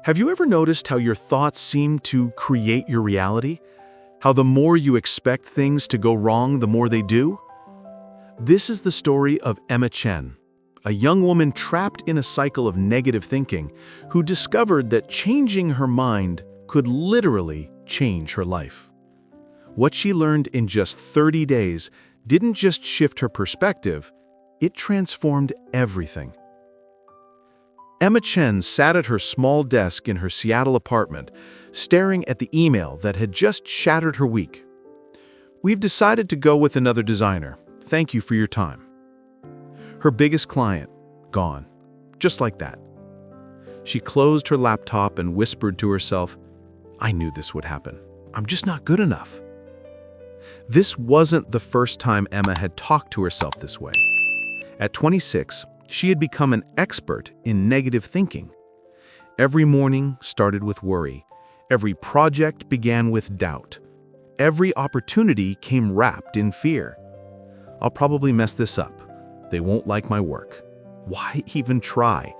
Have you ever noticed how your thoughts seem to create your reality? How the more you expect things to go wrong, the more they do? This is the story of Emma Chen, a young woman trapped in a cycle of negative thinking who discovered that changing her mind could literally change her life. What she learned in just 30 days didn't just shift her perspective, it transformed everything. Emma Chen sat at her small desk in her Seattle apartment, staring at the email that had just shattered her week. "We've decided to go with another designer. Thank you for your time." Her biggest client, gone. Just like that. She closed her laptop and whispered to herself, "I knew this would happen. I'm just not good enough." This wasn't the first time Emma had talked to herself this way. At 26, she had become an expert in negative thinking. Every morning started with worry. Every project began with doubt. Every opportunity came wrapped in fear. "I'll probably mess this up. They won't like my work. Why even try?"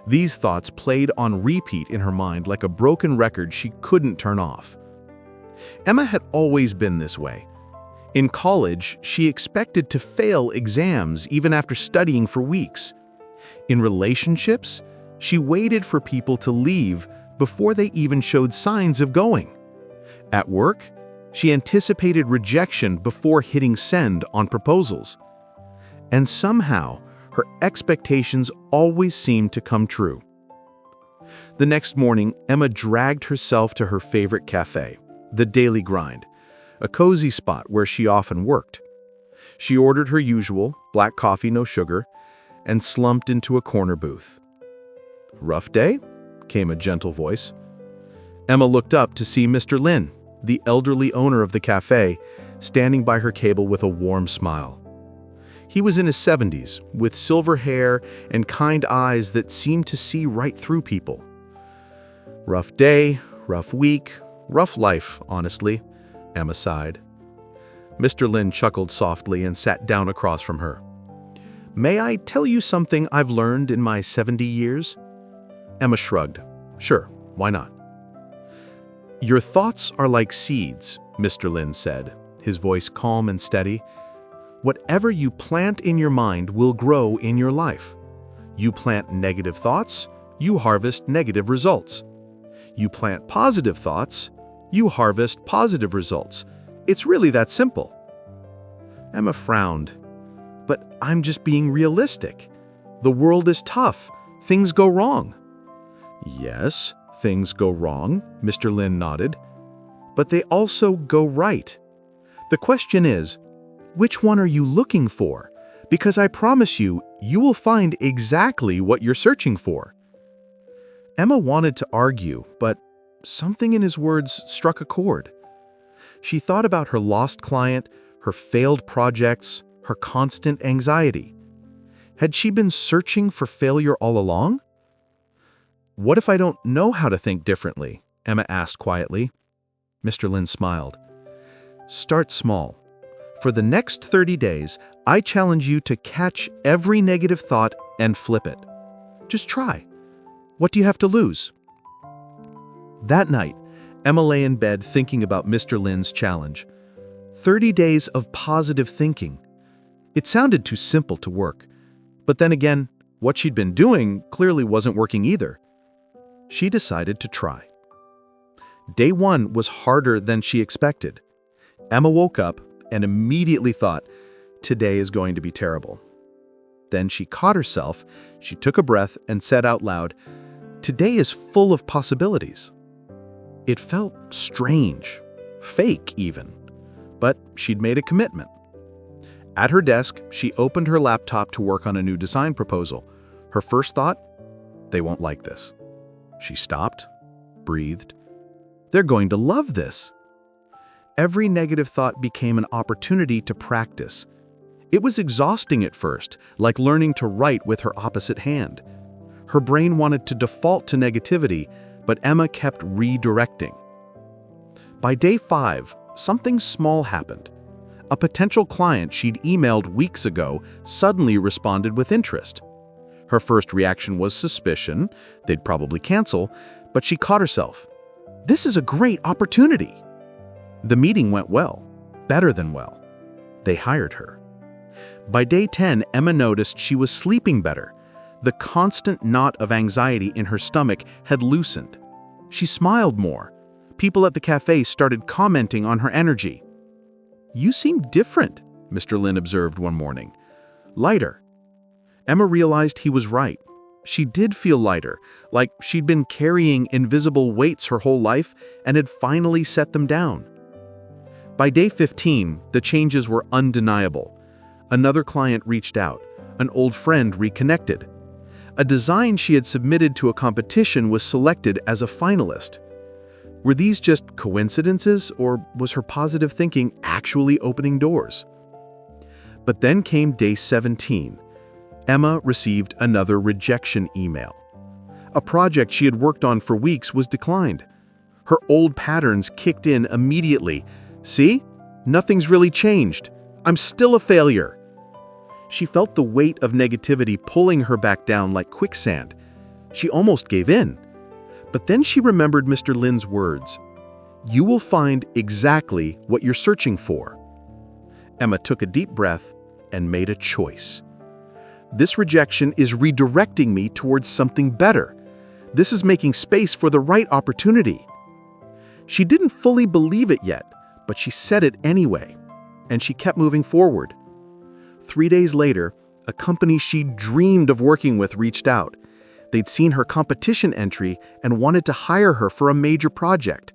These thoughts played on repeat in her mind like a broken record she couldn't turn off. Emma had always been this way. In college, she expected to fail exams even after studying for weeks. In relationships, she waited for people to leave before they even showed signs of going. At work, she anticipated rejection before hitting send on proposals. And somehow, her expectations always seemed to come true. The next morning, Emma dragged herself to her favorite café, the Daily Grind, a cozy spot where she often worked. She ordered her usual, black coffee, no sugar, and slumped into a corner booth. "Rough day?" came a gentle voice. Emma looked up to see Mr. Lin, the elderly owner of the cafe, standing by her table with a warm smile. He was in his 70s, with silver hair and kind eyes that seemed to see right through people. "Rough day, rough week, rough life, honestly," Emma sighed. Mr. Lin chuckled softly and sat down across from her. "May I tell you something I've learned in my 70 years? Emma shrugged. "Sure, why not?" "Your thoughts are like seeds," Mr. Lin said, his voice calm and steady. "Whatever you plant in your mind will grow in your life. You plant negative thoughts, you harvest negative results. You plant positive thoughts, you harvest positive results. It's really that simple." Emma frowned. "But I'm just being realistic. The world is tough. Things go wrong." "Yes, things go wrong," Mr. Lin nodded. "But they also go right. The question is, which one are you looking for? Because I promise you, you will find exactly what you're searching for." Emma wanted to argue, but something in his words struck a chord. She thought about her lost client, her failed projects, her constant anxiety. Had she been searching for failure all along? "What if I don't know how to think differently?" Emma asked quietly. Mr. Lin smiled. "Start small. For the next 30 days, I challenge you to catch every negative thought and flip it. Just try. What do you have to lose?" That night, Emma lay in bed thinking about Mr. Lin's challenge. 30 days of positive thinking. It sounded too simple to work. But then again, what she'd been doing clearly wasn't working either. She decided to try. Day 1 was harder than she expected. Emma woke up and immediately thought, "Today is going to be terrible." Then she caught herself, she took a breath and said out loud, "Today is full of possibilities." It felt strange, fake even, but she'd made a commitment. At her desk, she opened her laptop to work on a new design proposal. Her first thought, "They won't like this." She stopped, breathed. "They're going to love this." Every negative thought became an opportunity to practice. It was exhausting at first, like learning to write with her opposite hand. Her brain wanted to default to negativity, but Emma kept redirecting. By day 5, something small happened. A potential client she'd emailed weeks ago suddenly responded with interest. Her first reaction was suspicion. They'd probably cancel, but she caught herself. This is a great opportunity. The meeting went well, better than well. They hired her. By day 10, Emma noticed she was sleeping better. The constant knot of anxiety in her stomach had loosened. She smiled more. People at the cafe started commenting on her energy. "You seem different," Mr. Lin observed one morning. "Lighter." Emma realized he was right. She did feel lighter, like she'd been carrying invisible weights her whole life and had finally set them down. By day 15, the changes were undeniable. Another client reached out. An old friend reconnected. A design she had submitted to a competition was selected as a finalist. Were these just coincidences, or was her positive thinking actually opening doors? But then came day 17. Emma received another rejection email. A project she had worked on for weeks was declined. Her old patterns kicked in immediately. "See? Nothing's really changed. I'm still a failure." She felt the weight of negativity pulling her back down like quicksand. She almost gave in. But then she remembered Mr. Lin's words. "You will find exactly what you're searching for." Emma took a deep breath and made a choice. This rejection is redirecting me towards something better. This is making space for the right opportunity. She didn't fully believe it yet, but she said it anyway, and she kept moving forward. 3 days later, a company she dreamed of working with reached out. They'd seen her competition entry and wanted to hire her for a major project.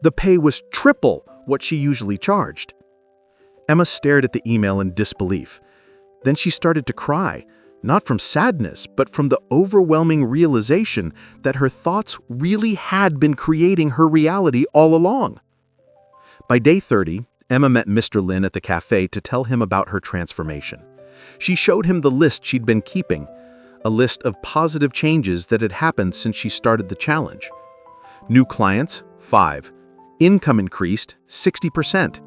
The pay was triple what she usually charged. Emma stared at the email in disbelief. Then she started to cry, not from sadness, but from the overwhelming realization that her thoughts really had been creating her reality all along. By day 30, Emma met Mr. Lin at the cafe to tell him about her transformation. She showed him the list she'd been keeping, a list of positive changes that had happened since she started the challenge. New clients, 5. Income increased, 60%.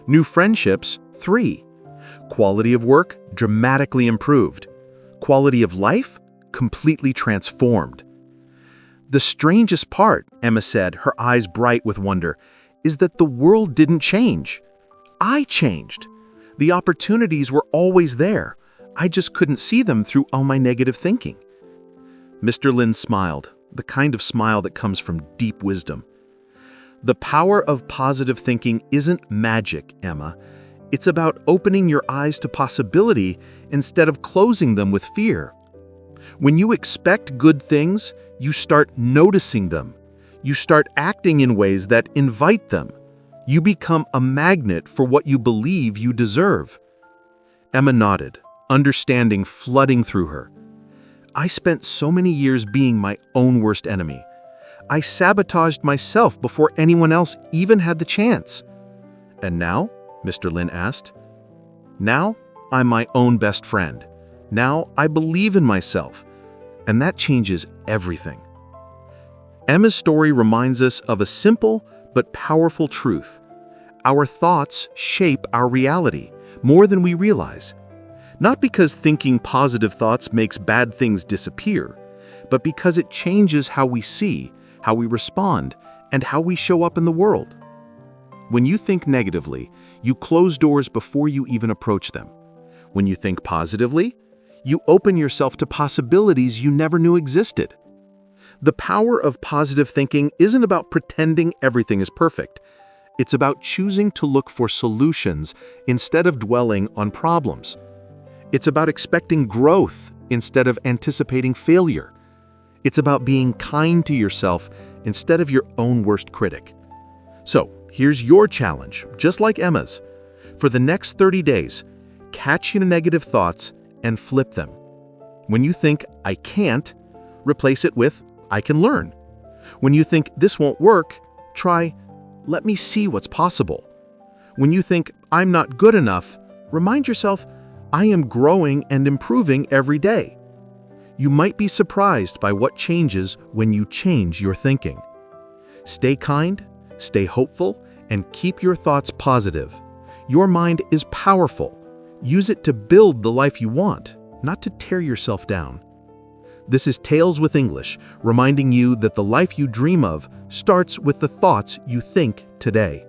New friendships, 3. Quality of work, dramatically improved. Quality of life, completely transformed. The strangest part, Emma said, her eyes bright with wonder, is that the world didn't change. I changed. The opportunities were always there. I just couldn't see them through all my negative thinking. Mr. Lin smiled, the kind of smile that comes from deep wisdom. The power of positive thinking isn't magic, Emma. It's about opening your eyes to possibility instead of closing them with fear. When you expect good things, you start noticing them. You start acting in ways that invite them. You become a magnet for what you believe you deserve. Emma nodded, understanding flooding through her. I spent so many years being my own worst enemy. I sabotaged myself before anyone else even had the chance. And now? Mr. Lin asked. Now, I'm my own best friend. Now, I believe in myself. And that changes everything. Emma's story reminds us of a simple but powerful truth. Our thoughts shape our reality more than we realize. Not because thinking positive thoughts makes bad things disappear, but because it changes how we see, how we respond, and how we show up in the world. When you think negatively, you close doors before you even approach them. When you think positively, you open yourself to possibilities you never knew existed. The power of positive thinking isn't about pretending everything is perfect. It's about choosing to look for solutions instead of dwelling on problems. It's about expecting growth instead of anticipating failure. It's about being kind to yourself instead of your own worst critic. So, here's your challenge, just like Emma's. For the next 30 days, catch your negative thoughts and flip them. When you think, I can't, replace it with, I can learn. When you think this won't work, try, let me see what's possible. When you think I'm not good enough, remind yourself, I am growing and improving every day. You might be surprised by what changes when you change your thinking. Stay kind, stay hopeful, and keep your thoughts positive. Your mind is powerful. Use it to build the life you want, not to tear yourself down. This is Tales with English, reminding you that the life you dream of starts with the thoughts you think today.